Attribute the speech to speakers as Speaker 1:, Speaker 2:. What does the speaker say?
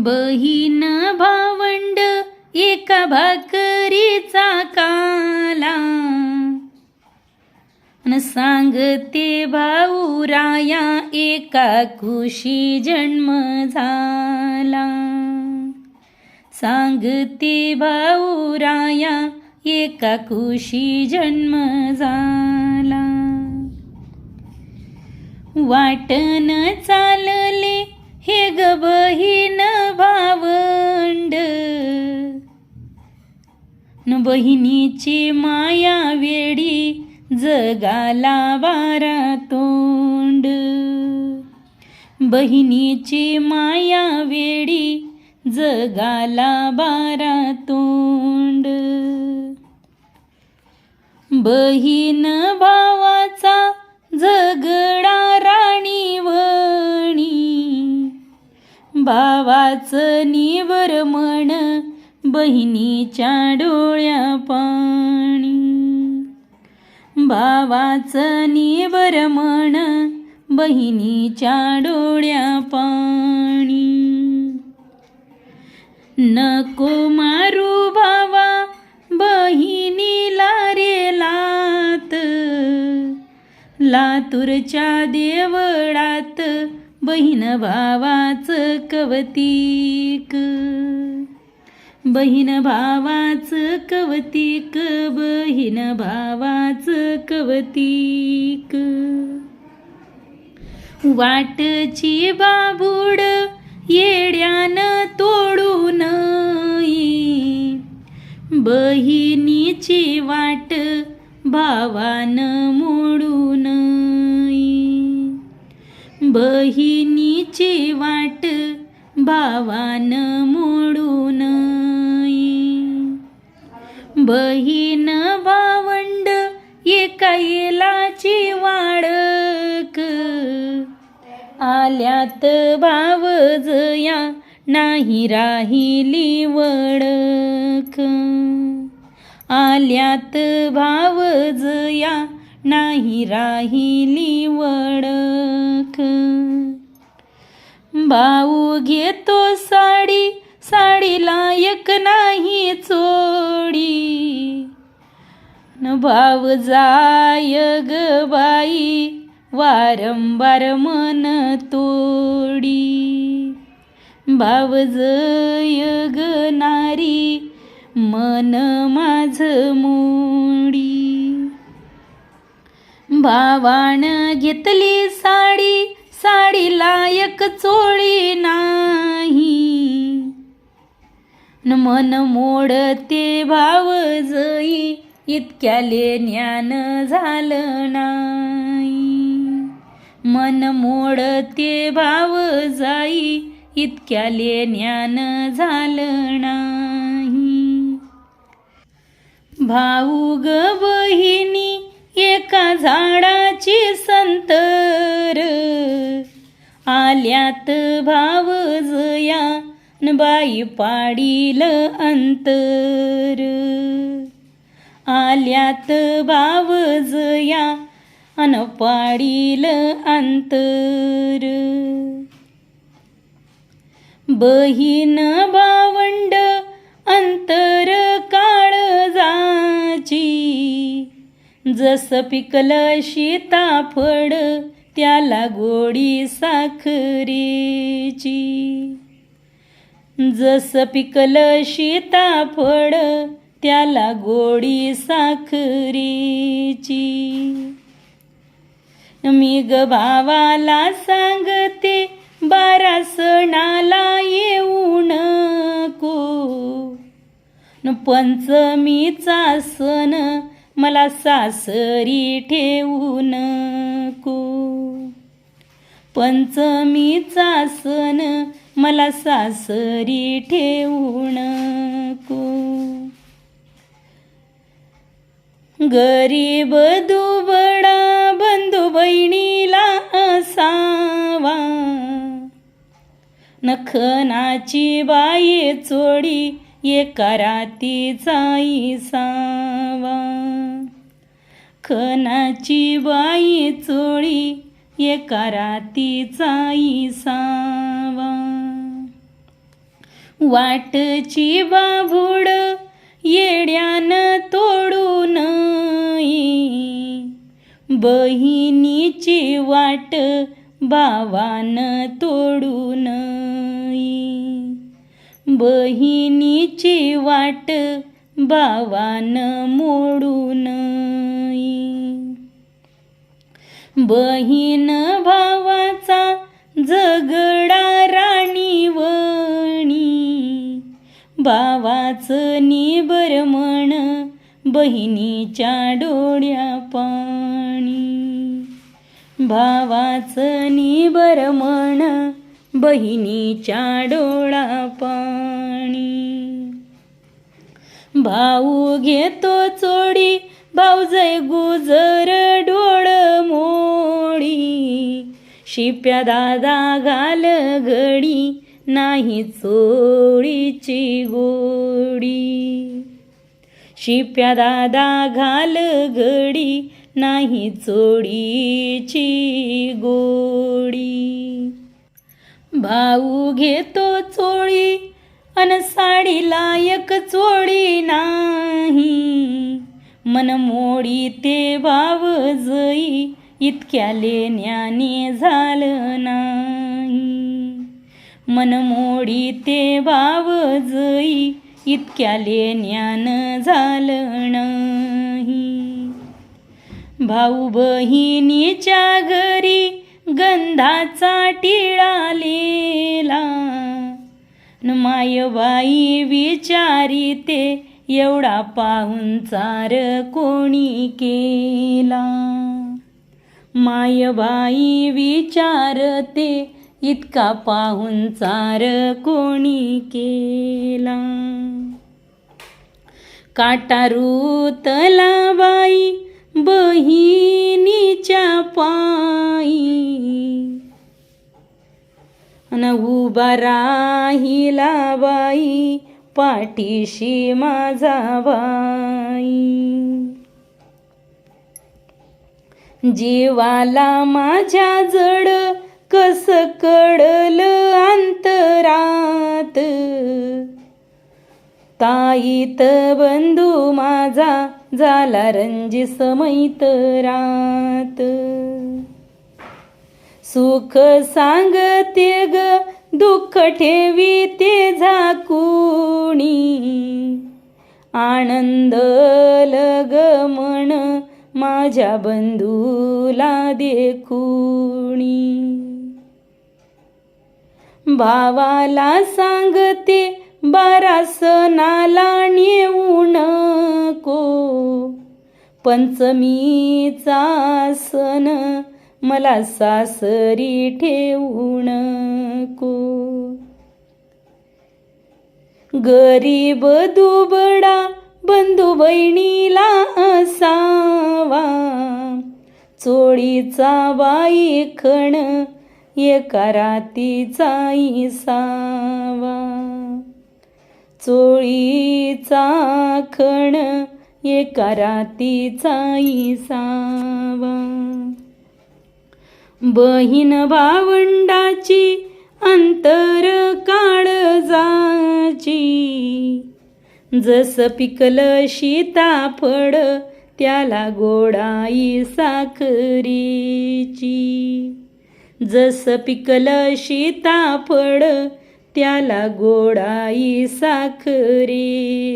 Speaker 1: बहीण भावंड एका भाकरीचा काला, न सांगते भाऊराया एका कुशी जन्म झाला. सांगते भाऊराया एका कुशी जन्म झाला. वाटन चालले हे ग बहीण भावंड, न बहिणीची माया वेडी जगाला बारा तोंड. बहिणीची माया वेडी जगाला बारा तोंड. बहीण भावाचा झगडा राणीवणी, भावाचं निवर म्हण बहिणीच्या डोळ्या पाणी. भावाचं निवर म्हण बहिणीच्या डोळ्या पाणी. नको मारू भावा बहिणीला रे लात, लातूरच्या देवळात बहीण भावाचं कवतिक. बहीण भावाचं कवतिक, बहीण भावाचं कवतिक. वाटची बाबूड येड्यानं तोडून येई, बहिणीची वाट भावानं मोडून येई. बहिणीची वाट भावानं मोडून येई. बहीण भावंड एका येलाची वाडक, आल्यात भावजया नाही राहिली वडक. आल्यात भावजया नाही राहिली वडक. भाऊ घेतो साडी, साडीला एक नाही चोडी, न भाव जाय ग बाई वारंवार मन तोडी. भाव जय ग नारी मन माझ मोडी. भावान घेतली साडी, साडीला एक चोळी नाही, न मन मोडते भाव जई इतक्याले ज्ञान झालं नाही. मन मोडते भाव जाई इतक्याले ज्ञान झालं नाही. भाऊ ग बहिणी एका झाडाची संतर, आल्यात भाव जया न बाई पाडील अंतर. आल्यात भाव जया अन पाडील अंतर. बहीण भावंड अंतर काळजाची, जस पिकलं सीताफळ त्याला गोडी साखरेची. जस पिकलं सीताफळ त्याला गोडी साखरेची. मी ग भावाला सांगते बारा सणाला येऊ नको, न पंचमीचा सण मला सासरी ठेवू नको. पंचमीचा सण मला सासरी ठेवू नको. गरीब दुबळा बंधू बहिणीला असावा, नखनाची बाई चोडी एका रातीचा इसावा. खनाची बाई चोळी एका रातीचा इसावा. वाटची बाभूड येड्यानं तोडून बहिणीची वाट भावानं तोडून बहिणीची वाट भावानं मोडून बहीण भावाचा झगडा राणीवणी भावाचं निबर म्हण बहिणीच्या डोळ्या पाणी भावाचं निबर म्हण बहिणीच्या डोळा पाणी भाऊ घेतो चोडी भाऊजय गुजर डोळ मोडी शिप्या दादा घाल घडी नाही चोळीची गोडी शिप्या दादा घाल घडी नाही चोळीची गोडी भाऊ घेतो चोळी अन साडी लायक चोळी नाही मन मोडी ते भाव जई इतक्या लेण्याने झालं नाही मन मोडी ते भाव जई इतक्या लेण्यानं झालं नाही भाऊ बहिणीच्या घरी गंधाचा टिळालेला मायबाई विचारिते एवढा पाहुणचार कोणी केला मायबाई विचारते इतका पाहुणचार कोणी केला काटा रुतला बाई बहिणीच्या पायी अन उभा राहिला बाई पाठीशी माझा बाई जीवाला माझ्या जड कस कडलं अंतरात ताईत बंधू माझा झाला रंजिस मैतरात सुख सांगते ग दुःख ठेवीते झाकुणी आनंद लग म्हण माझ्या बंधूला देखुणी भावाला सांगते 12 सणाला नेऊ नको पंचमीचा सण मला सासरी ठेवू नको गरीब दुबडा बंधू बहिणीला असावा चोळीचा बाई खण एका रातीचा इसावा चोळीचा खण एका रातीचा इसावा बहीण भावंडाची अंतर काळजाची जस पिकलं सीताफळ त्याला गोडाई साखरीची जस पिकलं सीताफळ त्याला गोडाई साखरीची